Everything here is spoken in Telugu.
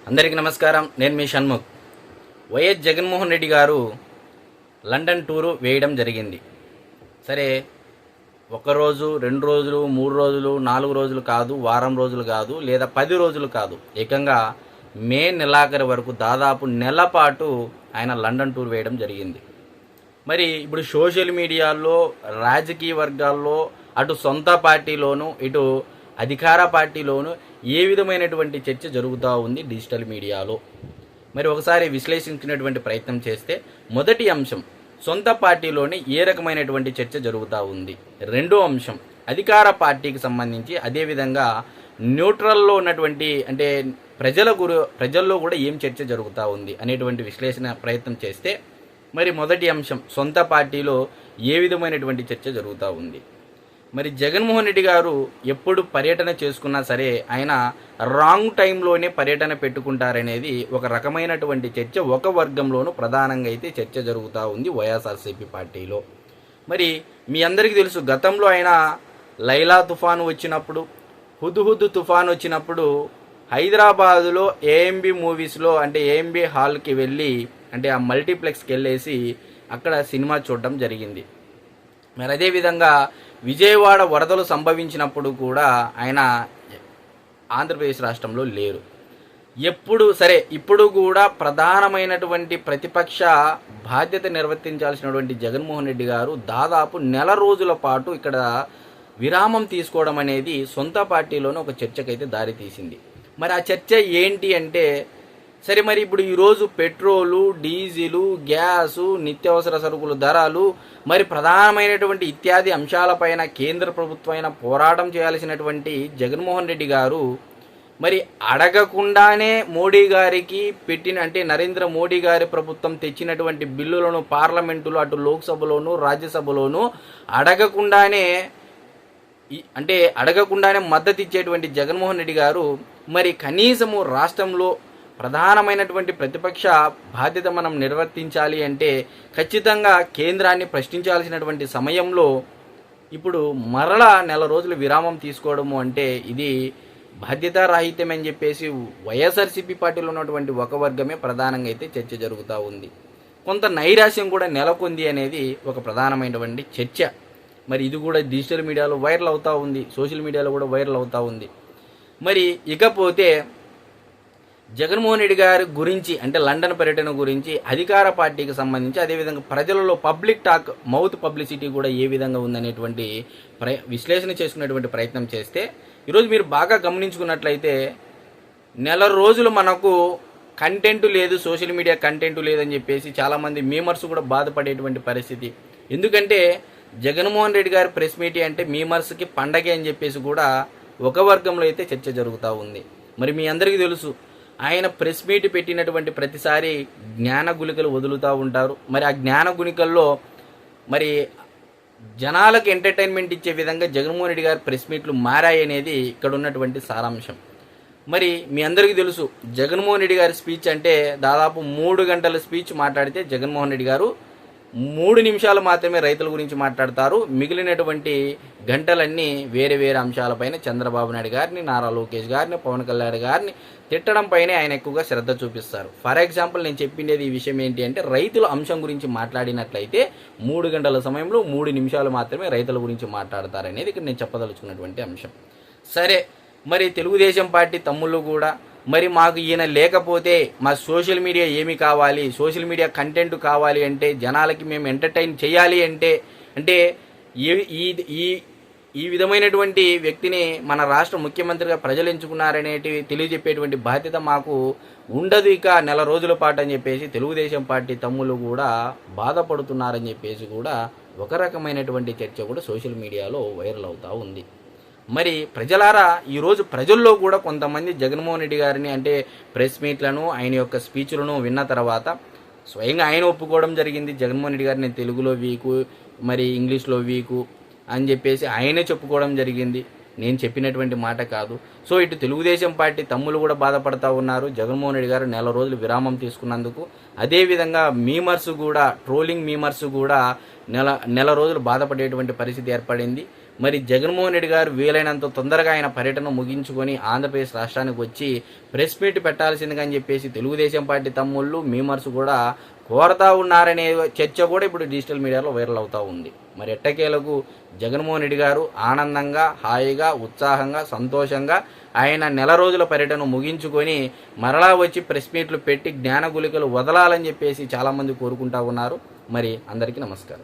అందరికీ నమస్కారం. నేను మీ షణ్ముఖ్. వైఎస్ జగన్మోహన్ రెడ్డి గారు లండన్ టూరు వేయడం జరిగింది. సరే, ఒకరోజు 2 రోజులు 3 రోజులు 4 రోజులు కాదు, వారం రోజులు కాదు, లేదా 10 రోజులు కాదు, ఏకంగా మే నెలాఖరు వరకు దాదాపు నెల పాటు ఆయన లండన్ టూర్ వేయడం జరిగింది. మరి ఇప్పుడు సోషల్ మీడియాలో, రాజకీయ వర్గాల్లో, అటు సొంత పార్టీలోను, ఇటు అధికార పార్టీలోను ఏ విధమైనటువంటి చర్చ జరుగుతూ ఉంది డిజిటల్ మీడియాలో. మరి ఒకసారి విశ్లేషించినటువంటి ప్రయత్నం చేస్తే, మొదటి అంశం సొంత పార్టీలోని ఏ రకమైనటువంటి చర్చ జరుగుతూ ఉంది. రెండో అంశం అధికార పార్టీకి సంబంధించి, అదేవిధంగా న్యూట్రల్లో ఉన్నటువంటి అంటే ప్రజల్లో కూడా ఏం చర్చ జరుగుతూ ఉంది అనేటువంటి విశ్లేషణ ప్రయత్నం చేస్తే, మరి మొదటి అంశం సొంత పార్టీలో ఏ విధమైనటువంటి చర్చ జరుగుతూ ఉంది. మరి జగన్మోహన్ రెడ్డి గారు ఎప్పుడు పర్యటన చేసుకున్నా సరే ఆయన రాంగ్ టైంలోనే పర్యటన పెట్టుకుంటారనేది ఒక రకమైనటువంటి చర్చ ఒక వర్గంలోనూ ప్రధానంగా అయితే చర్చ జరుగుతూ ఉంది వైఎస్ఆర్సీపీ పార్టీలో. మరి మీ అందరికీ తెలుసు, గతంలో ఆయన లైలా తుఫాను వచ్చినప్పుడు, హుద్హుద్ తుఫాను వచ్చినప్పుడు హైదరాబాదులో ఏఎంబి మూవీస్లో అంటే ఏఎంబి హాల్కి వెళ్ళి, అంటే ఆ మల్టీప్లెక్స్కి వెళ్ళేసి అక్కడ సినిమా చూడడం జరిగింది. మరి అదేవిధంగా విజయవాడ వరదలు సంభవించినప్పుడు కూడా ఆయన ఆంధ్రప్రదేశ్ రాష్ట్రంలో లేరు. ఇప్పుడు కూడా ప్రధానమైనటువంటి ప్రతిపక్ష బాధ్యత నిర్వర్తించాల్సినటువంటి జగన్మోహన్ రెడ్డి గారు దాదాపు నెల రోజుల పాటు ఇక్కడ విరామం తీసుకోవడం అనేది సొంత పార్టీలోనే ఒక చర్చకైతే దారితీసింది. మరి ఆ చర్చ ఏంటి అంటే, సరే మరి ఇప్పుడు ఈరోజు పెట్రోలు, డీజిలు, గ్యాసు, నిత్యావసర సరుకుల ధరలు, మరి ప్రధానమైనటువంటి ఇత్యాది అంశాలపైన కేంద్ర ప్రభుత్వమైన పోరాటం చేయాల్సినటువంటి జగన్మోహన్ రెడ్డి గారు మరి అడగకుండానే మోడీ గారికి అంటే నరేంద్ర మోడీ గారి ప్రభుత్వం తెచ్చినటువంటి బిల్లులను పార్లమెంటులో, అటు లోక్సభలోను రాజ్యసభలోను అడగకుండానే మద్దతు ఇచ్చేటువంటి జగన్మోహన్ రెడ్డి గారు మరి కనీసము రాష్ట్రంలో ప్రధానమైనటువంటి ప్రతిపక్ష బాధ్యత మనం నిర్వర్తించాలి అంటే ఖచ్చితంగా కేంద్రాన్ని ప్రశ్నించాల్సినటువంటి సమయంలో ఇప్పుడు మరలా నెల రోజులు విరామం తీసుకోవడము అంటే ఇది బాధ్యతారాహిత్యం అని చెప్పేసి వైఎస్ఆర్సీపీ పార్టీలో ఉన్నటువంటి ఒక వర్గమే ప్రధానంగా అయితే చర్చ జరుగుతూ ఉంది. కొంత నైరాశ్యం కూడా నెలకొంది అనేది ఒక ప్రధానమైనటువంటి చర్చ. మరి ఇది కూడా డిజిటల్ మీడియాలో వైరల్ అవుతూ ఉంది, సోషల్ మీడియాలో కూడా వైరల్ అవుతూ ఉంది. మరి ఇకపోతే జగన్మోహన్ రెడ్డి గారి గురించి అంటే లండన్ పర్యటన గురించి అధికార పార్టీకి సంబంధించి, అదేవిధంగా ప్రజలలో పబ్లిక్ టాక్, మౌత్ పబ్లిసిటీ కూడా ఏ విధంగా ఉందనేటువంటి విశ్లేషణ చేసుకునేటువంటి ప్రయత్నం చేస్తే, ఈరోజు మీరు బాగా గమనించుకున్నట్లయితే నెల రోజులు మనకు కంటెంట్ లేదు, సోషల్ మీడియా కంటెంట్ లేదని చెప్పేసి చాలామంది మీమర్స్ కూడా బాధపడేటువంటి పరిస్థితి. ఎందుకంటే జగన్మోహన్ రెడ్డి గారి ప్రెస్ మీట్ అంటే మీమర్స్కి పండగే అని చెప్పేసి కూడా ఒక వర్గంలో అయితే చర్చ జరుగుతూ ఉంది. మరి మీ అందరికీ తెలుసు, ఆయన ప్రెస్ మీట్ పెట్టినటువంటి ప్రతిసారి జ్ఞాన గుళికలు వదులుతూ ఉంటారు. మరి ఆ జ్ఞాన గుళికల్లో మరి జనాలకు ఎంటర్టైన్మెంట్ ఇచ్చే విధంగా జగన్మోహన్ రెడ్డి గారి ప్రెస్ మీట్లు మారాయి అనేది ఇక్కడ ఉన్నటువంటి సారాంశం. మరి మీ అందరికీ తెలుసు, జగన్మోహన్ రెడ్డి గారి స్పీచ్ అంటే దాదాపు 3 గంటల స్పీచ్ మాట్లాడితే జగన్మోహన్ రెడ్డి గారు 3 నిమిషాలు మాత్రమే రైతుల గురించి మాట్లాడతారు. మిగిలినటువంటి గంటలన్నీ వేరే వేరే అంశాలపైన చంద్రబాబు నాయుడు గారిని, నారా లోకేష్ గారిని, పవన్ కళ్యాణ్ గారిని తిట్టడం పైనే ఆయన ఎక్కువగా శ్రద్ధ చూపిస్తారు. ఫర్ ఎగ్జాంపుల్ నేను చెప్పిండేది ఈ విషయం ఏంటి అంటే, రైతుల అంశం గురించి మాట్లాడినట్లయితే 3 గంటల సమయంలో 3 నిమిషాలు మాత్రమే రైతుల గురించి మాట్లాడతారనేది ఇక్కడ నేను చెప్పదలుచుకున్నటువంటి అంశం. సరే, మరి తెలుగుదేశం పార్టీ తమ్ముళ్ళు కూడా మరి మాకు ఈయన లేకపోతే మా సోషల్ మీడియా ఏమి కావాలి, సోషల్ మీడియా కంటెంట్ కావాలి అంటే, జనాలకి మేము ఎంటర్టైన్ చేయాలి అంటే ఈ విధమైనటువంటి వ్యక్తిని మన రాష్ట్ర ముఖ్యమంత్రిగా ప్రజలు ఎంచుకున్నారనేటి తెలియజెప్పేటువంటి బాధ్యత మాకు ఉండదు ఇక నెల రోజుల పాటు అని చెప్పేసి తెలుగుదేశం పార్టీ తమ్ముళ్ళు కూడా బాధపడుతున్నారని చెప్పేసి కూడా ఒక రకమైనటువంటి చర్చ కూడా సోషల్ మీడియాలో వైరల్ అవుతూ ఉంది. మరి ప్రజలారా, ఈరోజు ప్రజల్లో కూడా కొంతమంది జగన్మోహన్ రెడ్డి గారిని అంటే ప్రెస్ మీట్లను, ఆయన యొక్క స్పీచ్లను విన్న తర్వాత స్వయంగా ఆయన ఒప్పుకోవడం జరిగింది. జగన్మోహన్ రెడ్డి గారు నేను తెలుగులో వీకు, మరి ఇంగ్లీష్లో వీకు అని చెప్పేసి ఆయనే చెప్పుకోవడం జరిగింది. నేను చెప్పినటువంటి మాట కాదు. సో ఇటు తెలుగుదేశం పార్టీ తమ్ముళ్ళు కూడా బాధపడతా ఉన్నారు జగన్మోహన్ రెడ్డి గారు నెల రోజులు విరామం తీసుకున్నందుకు. అదేవిధంగా మీమర్స్ కూడా, ట్రోలింగ్ మీమర్స్ కూడా నెల రోజులు బాధపడేటువంటి పరిస్థితి ఏర్పడింది. మరి జగన్మోహన్ రెడ్డి గారు వీలైనంత తొందరగా ఆయన పర్యటన ముగించుకొని ఆంధ్రప్రదేశ్ రాష్ట్రానికి వచ్చి ప్రెస్ మీట్ పెట్టాల్సిందిగా అని చెప్పేసి తెలుగుదేశం పార్టీ తమ్ముళ్ళు మీమర్స్ కూడా కోరతా ఉన్నారనే చర్చ కూడా ఇప్పుడు డిజిటల్ మీడియాలో వైరల్ అవుతూ ఉంది. మరి ఎట్టకేలకు జగన్మోహన్ రెడ్డి గారు ఆనందంగా, హాయిగా, ఉత్సాహంగా, సంతోషంగా ఆయన నెల రోజుల పర్యటన ముగించుకొని మరలా వచ్చి ప్రెస్ మీట్లు పెట్టి జ్ఞానగులికలు వదలాలని చెప్పేసి చాలామంది కోరుకుంటా ఉన్నారు. మరి అందరికీ నమస్కారం.